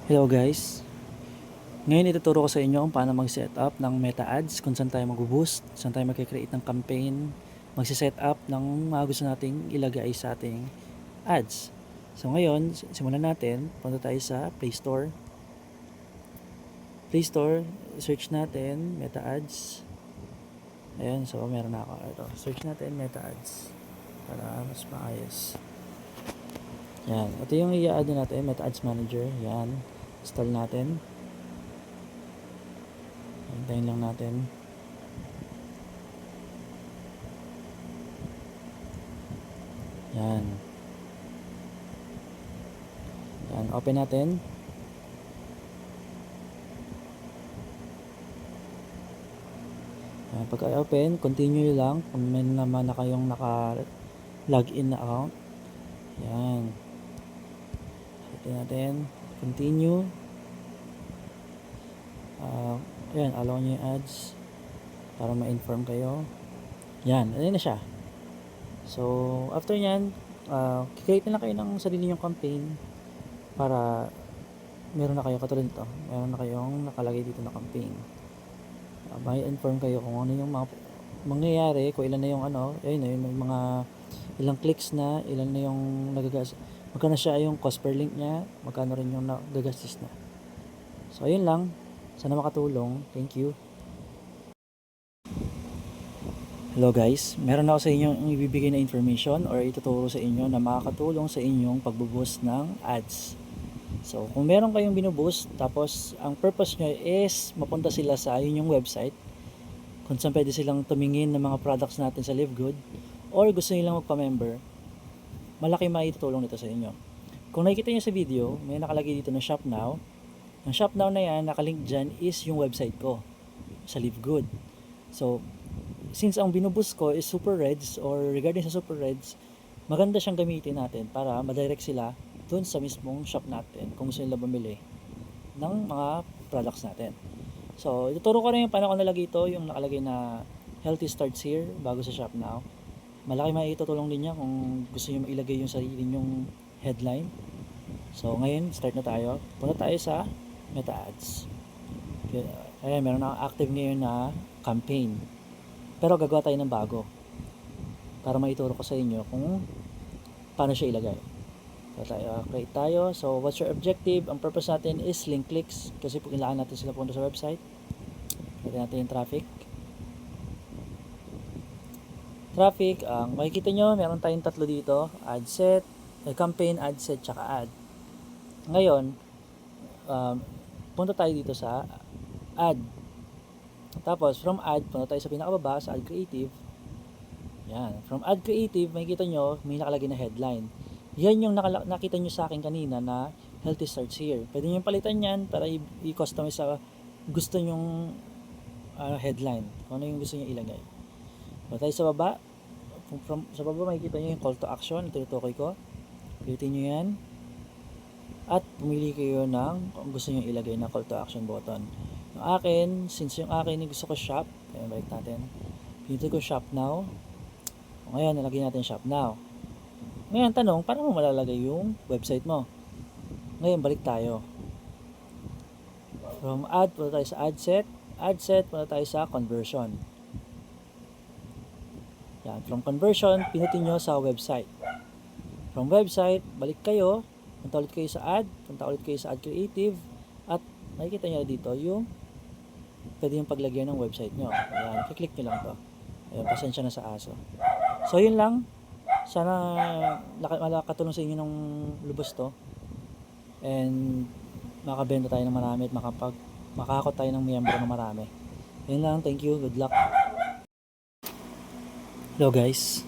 Hello guys, ngayon ituturo ko sa inyo kung paano mag-setup ng meta ads, kung saan tayo mag-boost, saan tayo mag-create ng campaign, mag-setup ng mga gusto nating ilagay sa ating ads. So ngayon, simulan natin, punta tayo sa Play Store. Play Store, search natin meta ads. Ayan, so meron na ako. Ito, search natin meta ads para mas maayos. Yan, ito yung i-add natin, meta ads manager. Yan, install natin. Hintayin lang natin. Yan. Yan, open natin. Yan, pagka open, continue lang kung may naman na kayong naka-login na account. Yan. Hit natin. Continue. Ayan, allow nyo yung ads para ma-inform kayo. Yan, ayan na siya. So, after nyan, create na lang kayo ng sarili nyong campaign para meron na kayo katulad nito. Meron na kayong nakalagay dito na campaign. May inform kayo kung ano yung mga mangyayari, kung ilan na yung ayun na yung mga ilang clicks na, ilan na yung magkano siya yung cost per link niya, magkano rin yung nagagastos na. So, ayun lang. Sana makatulong. Thank you. Hello guys, meron ako sa inyo ibibigay na information or ituturo sa inyo na makakatulong sa inyong pagbuboost ng ads. So, kung meron kayong binuboost, tapos ang purpose nyo is mapunta sila sa inyong website, kung saan pwede silang tumingin ng mga products natin sa LiveGood, or gusto nilang magpa-member, malaki maitutulong nito sa inyo. Kung nakikita nyo sa video, may nakalagay dito na Shop Now. Ang Shop Now na yan, nakalink dyan is yung website ko sa LiveGood. So, since ang binuboost ko is Super Reds or regarding sa Super Reds, maganda siyang gamitin natin para madirect sila dun sa mismong shop natin kung gusto nila bumili ng mga products natin. So, ituturo ko rin yung paano ko nalagay ito, yung nakalagay na Healthy Starts Here bago sa Shop Now. Malaki maitutulong din niya kung gusto niyo mailagay yung sarili ninyong headline. So, ngayon, start na tayo. Punta tayo sa Meta Ads. Ayan, meron na active ngayon na campaign. Pero gagawa tayo ng bago para maituro ko sa inyo kung paano siya ilagay. So, create tayo. So, what's your objective? Ang purpose natin is link clicks kasi pag kailangan natin sila punta sa website. Create natin yung traffic. Makikita nyo, meron tayong tatlo dito. Ad set, campaign, ad set, tsaka ad. Ngayon, punta tayo dito sa ad. Tapos, from ad, punta tayo sa pinakababa, sa ad creative. Yan. From ad creative, makikita nyo, may nakalagay na headline. Yan yung nakita nyo sa akin kanina na healthy starts here. Pwede nyo palitan yan para i-customize sa gusto nyong headline. Kung ano yung gusto nyo ilagay. Punta tayo sa baba. Sa baba, makikita nyo yung call to action. Itutukoy ko. Pilitin nyo yan. At pumili kayo ng kung gusto nyo ilagay na call to action button. Yung akin, since yung akin gusto ko shop, kaya balik natin. Pilitin ko shop now. Ngayon, nalagay natin shop now. Ngayon, tanong, paano mo malalagay yung website mo? Ngayon, balik tayo. From ad, punta tayo sa ad set. Ad set, punta tayo sa conversion. Yan. From conversion, pinutin nyo sa website. From website, balik kayo. Punta ulit kayo sa ad. Punta ulit kayo sa ad creative. At nakikita nyo dito yung pwede yung paglagyan ng website nyo. Ayan, kiklik nyo lang to. Ayan, pasensya na sa aso. So, yun lang. Sana makakatulong sa inyo ng lubos to. And makabenta tayo ng marami at makakot tayo ng miyembro ng marami. Yun lang. Thank you. Good luck. Hello guys.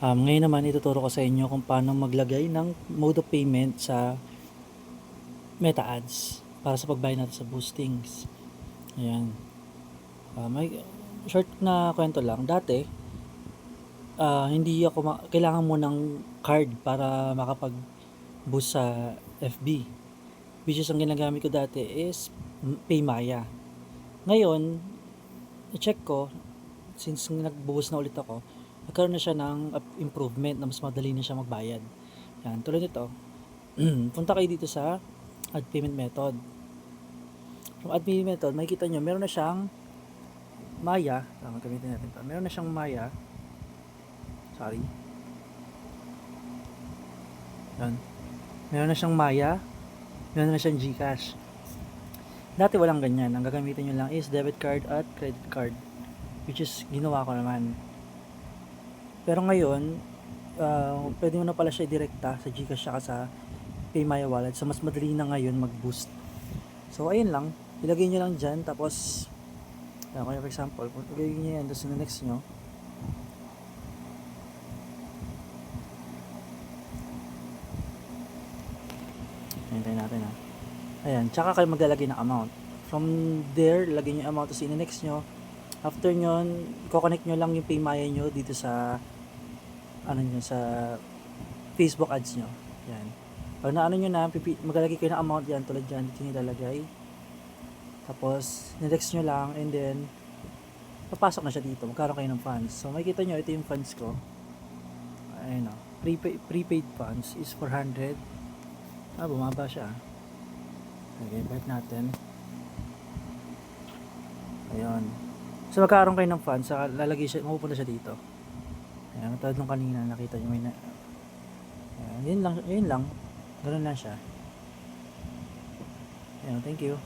Ngayon naman ituturo ko sa inyo kung paano maglagay ng mode of payment sa Meta Ads para sa pagbayad natin sa boostings. Ayan. May short na kwento lang. Dati, hindi ako kailangan mo ng card para makapag-boost sa FB. Which is ang ginagamit ko dati is Paymaya. Ngayon, i-check ko, since nag-boost na ulit ako, nagkaroon na siya ng improvement na mas madali na siya magbayad. Yan, tulad nito. Punta kayo dito sa add payment method. From add payment method, makikita nyo, meron na siyang Maya. Gamitin natin ito. Meron na siyang Maya. Sorry. Yan. Meron na siyang Maya. Meron na siyang GCash. Dati walang ganyan. Ang gagamitin nyo lang is debit card at credit card. Which is, ginawa ko naman. Pero ngayon, pwede mo na pala siya direkta sa GCash saka sa PayMaya wallet. So, mas madali na ngayon mag-boost. So, ayun lang. Ilagay nyo lang dyan. Tapos, for example, kung ilagay nyo yan, tapos next nyo, hintayin natin ha. Ayan, tsaka kayo maglalagay ng amount. From there, lagay nyo yung amount, tapos next nyo. After nyo, i-connect nyo lang yung PayMaya nyo dito sa sa Facebook ads nyo. Yan. Pag naano nyo na, maglalagay kayo ng amount yan, tulad dyan, dito nyo ilalagay. Tapos, next nyo lang, and then, papasok na siya dito, magkaroon kayo ng funds. So, makikita nyo, ito yung funds ko. Ayun o. Prepaid funds is 400. Bumaba siya. Okay, balik natin. Ayun. So, magkaroon kayo ng funds, saka lalagay siya, mapupunta siya dito. Ayan, matawad nung kanina, nakita nyo may na. Ayan, yun lang. Ganun lang siya. Ayan, thank you.